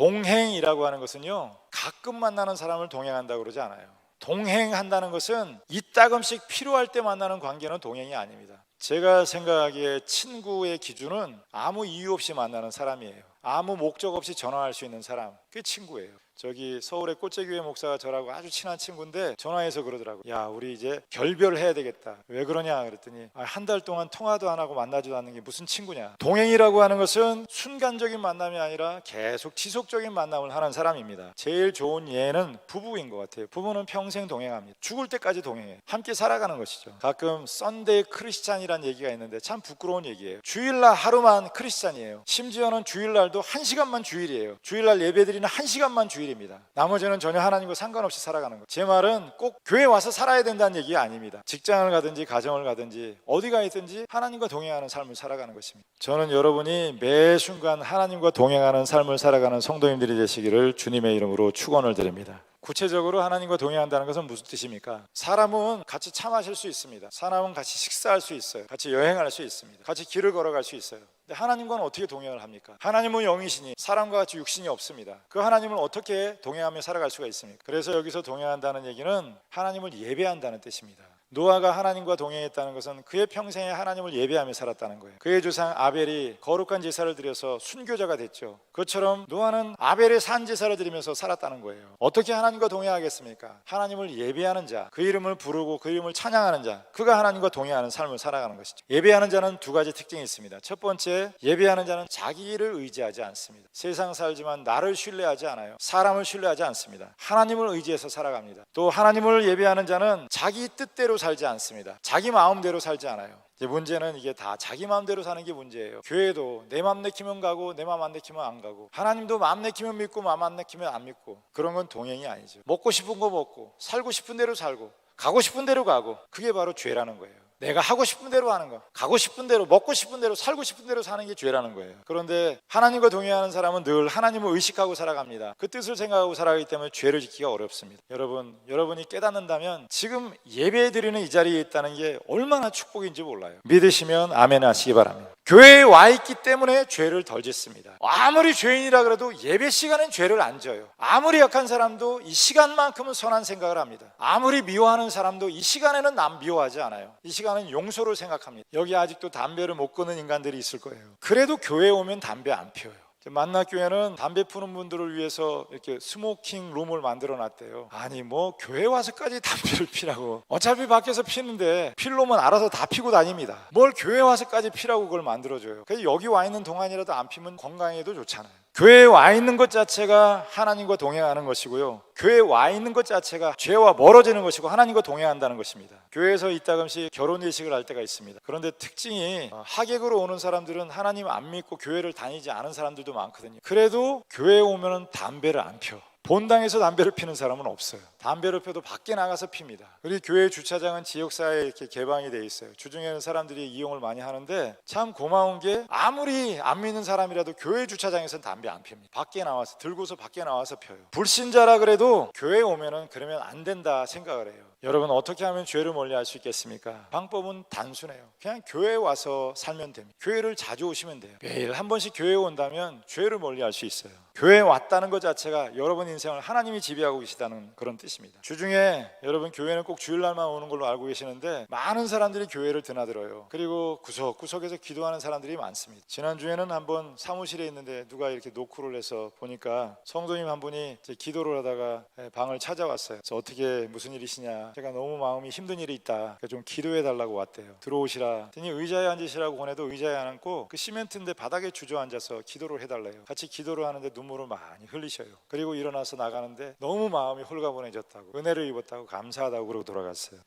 동행이라고 하는 것은요, 가끔 만나는 사람을 동행한다고 그러지 않아요. 동행한다는 것은 이따금씩 필요할 때 만나는 관계는 동행이 아닙니다. 제가 생각하기에 친구의 기준은 아무 이유 없이 만나는 사람이에요. 아무 목적 없이 전화할 수 있는 사람, 그게 친구예요. 저기 서울의 꽃제교회 목사가 저라고 아주 친한 친구인데 전화해서 그러더라고요. 야, 우리 이제 결별해야 되겠다. 왜 그러냐 그랬더니 한 달 동안 통화도 안 하고 만나지도 않는 게 무슨 친구냐. 동행이라고 하는 것은 순간적인 만남이 아니라 계속 지속적인 만남을 하는 사람입니다. 제일 좋은 예는 부부인 것 같아요. 부부는 평생 동행합니다. 죽을 때까지 동행해요. 함께 살아가는 것이죠. 가끔 썬데이 크리스찬이라는 얘기가 있는데 참 부끄러운 얘기예요. 주일날 하루만 크리스찬이에요. 심지어는 주일날도 1시간만 주일이에요. 주일날 예배드리는 1시간만 주일입니다. 나머지는 전혀 하나님과 상관없이 살아가는 거예요. 제 말은 꼭 교회 와서 살아야 된다는 얘기가 아닙니다. 직장을 가든지 가정을 가든지 어디가 있든지 하나님과 동행하는 삶을 살아가는 것입니다. 저는 여러분이 매 순간 하나님과 동행하는 삶을 살아가는 성도님들이 되시기를 주님의 이름으로 축원을 드립니다. 구체적으로 하나님과 동행한다는 것은 무슨 뜻입니까? 사람은 같이 차 마실 수 있습니다. 사람은 같이 식사할 수 있어요. 같이 여행할 수 있습니다. 같이 길을 걸어갈 수 있어요. 근데 하나님과는 어떻게 동행을 합니까? 하나님은 영이시니 사람과 같이 육신이 없습니다. 그 하나님을 어떻게 동행하며 살아갈 수가 있습니까? 그래서 여기서 동행한다는 얘기는 하나님을 예배한다는 뜻입니다. 노아가 하나님과 동행했다는 것은 그의 평생에 하나님을 예배하며 살았다는 거예요. 그의 조상 아벨이 거룩한 제사를 드려서 순교자가 됐죠. 그것처럼 노아는 아벨의 산 제사를 드리면서 살았다는 거예요. 어떻게 하나님과 동행하겠습니까? 하나님을 예배하는 자, 그 이름을 부르고 그 이름을 찬양하는 자, 그가 하나님과 동행하는 삶을 살아가는 것이죠. 예배하는 자는 두 가지 특징이 있습니다. 첫 번째, 예배하는 자는 자기를 의지하지 않습니다. 세상 살지만 나를 신뢰하지 않아요. 사람을 신뢰하지 않습니다. 하나님을 의지해서 살아갑니다. 또 하나님을 예배하는 자는 자기 뜻대로 살지 않습니다. 자기 마음대로 살지 않아요. 이제 문제는 이게 다 자기 마음대로 사는 게 문제예요. 교회도 내 마음 내키면 가고 내 마음 안 내키면 안 가고, 하나님도 마음 내키면 믿고 마음 안 내키면 안 믿고, 그런 건 동행이 아니죠. 먹고 싶은 거 먹고 살고 싶은 대로 살고 가고 싶은 대로 가고, 그게 바로 죄라는 거예요. 내가 하고 싶은 대로 하는 거, 가고 싶은 대로, 먹고 싶은 대로, 살고 싶은 대로 사는 게 죄라는 거예요. 그런데 하나님과 동행하는 사람은 늘 하나님을 의식하고 살아갑니다. 그 뜻을 생각하고 살아가기 때문에 죄를 짓기가 어렵습니다. 여러분이 깨닫는다면 지금 예배드리는 이 자리에 있다는 게 얼마나 축복인지 몰라요. 믿으시면 아멘 하시기 바랍니다. 교회에 와 있기 때문에 죄를 덜 짓습니다. 아무리 죄인이라 그래도 예배 시간엔 죄를 안 져요. 아무리 약한 사람도 이 시간만큼은 선한 생각을 합니다. 아무리 미워하는 사람도 이 시간에는 남 미워하지 않아요. 이 시간은 용서를 생각합니다. 여기 아직도 담배를 못 끊는 인간들이 있을 거예요. 그래도 교회에 오면 담배 안 피워요. 만나교회는 담배 피우는 분들을 위해서 이렇게 스모킹 룸을 만들어 놨대요. 아니 뭐 교회 와서까지 담배를 피라고. 어차피 밖에서 피는데 필 놈은 알아서 다 피고 다닙니다. 뭘 교회 와서까지 피라고 그걸 만들어줘요. 그래서 여기 와 있는 동안이라도 안 피면 건강에도 좋잖아요. 교회에 와 있는 것 자체가 하나님과 동행하는 것이고요, 교회에 와 있는 것 자체가 죄와 멀어지는 것이고 하나님과 동행한다는 것입니다. 교회에서 이따금씩 결혼 예식을 할 때가 있습니다. 그런데 특징이 하객으로 오는 사람들은 하나님 안 믿고 교회를 다니지 않은 사람들도 많거든요. 그래도 교회에 오면 담배를 안 펴. 본당에서 담배를 피는 사람은 없어요. 담배를 펴도 밖에 나가서 핍니다. 우리 교회 주차장은 지역사회에 이렇게 개방이 돼 있어요. 주중에는 사람들이 이용을 많이 하는데 참 고마운 게 아무리 안 믿는 사람이라도 교회 주차장에서는 담배 안 핍니다. 밖에 나와서 들고서 밖에 나와서 펴요. 불신자라 그래도 교회에 오면은 그러면 안 된다 생각을 해요. 여러분 어떻게 하면 죄를 멀리할 수 있겠습니까? 방법은 단순해요. 그냥 교회에 와서 살면 됩니다. 교회를 자주 오시면 돼요. 매일 한 번씩 교회에 온다면 죄를 멀리할 수 있어요. 교회에 왔다는 것 자체가 여러분 인생을 하나님이 지배하고 계시다는 그런 뜻입니다. 주중에 여러분 교회는 꼭 주일날만 오는 걸로 알고 계시는데 많은 사람들이 교회를 드나들어요. 그리고 구석구석에서 기도하는 사람들이 많습니다. 지난주에는 한번 사무실에 있는데 누가 이렇게 노크를 해서 보니까 성도님 한 분이 기도를 하다가 방을 찾아왔어요. 그래서 어떻게 무슨 일이시냐, 제가 너무 마음이 힘든 일이 있다, 좀 기도해 달라고 왔대요. 들어오시라 했더니 의자에 앉으시라고 보내도 의자에 안 앉고 그 시멘트인데 바닥에 주저앉아서 기도를 해달래요. 같이 기도를 하는데 눈물을 많이 흘리셔요. 그리고 일어나서 나가는데 너무 마음이 홀가분해졌다고, 은혜를 입었다고, 감사하다고 그러고 돌아갔어요.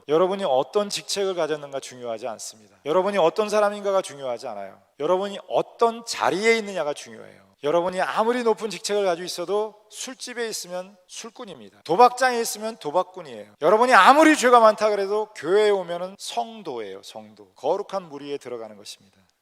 여러분이 어떤 직책을 가졌는가 중요하지 않습니다. 여러분이 어떤 사람인가가 중요하지 않아요. 여러분이 어떤 자리에 있느냐가 중요해요. 여러분이 아무리 높은 직책을 가지고 있어도 술집에 있으면 술꾼입니다. 도박장에 있으면 도박꾼이에요. 여러분이 아무리 죄가 많다 그래도 교회에 오면은 성도예요. 성도. 거룩한 무리에 들어가는 것입니다.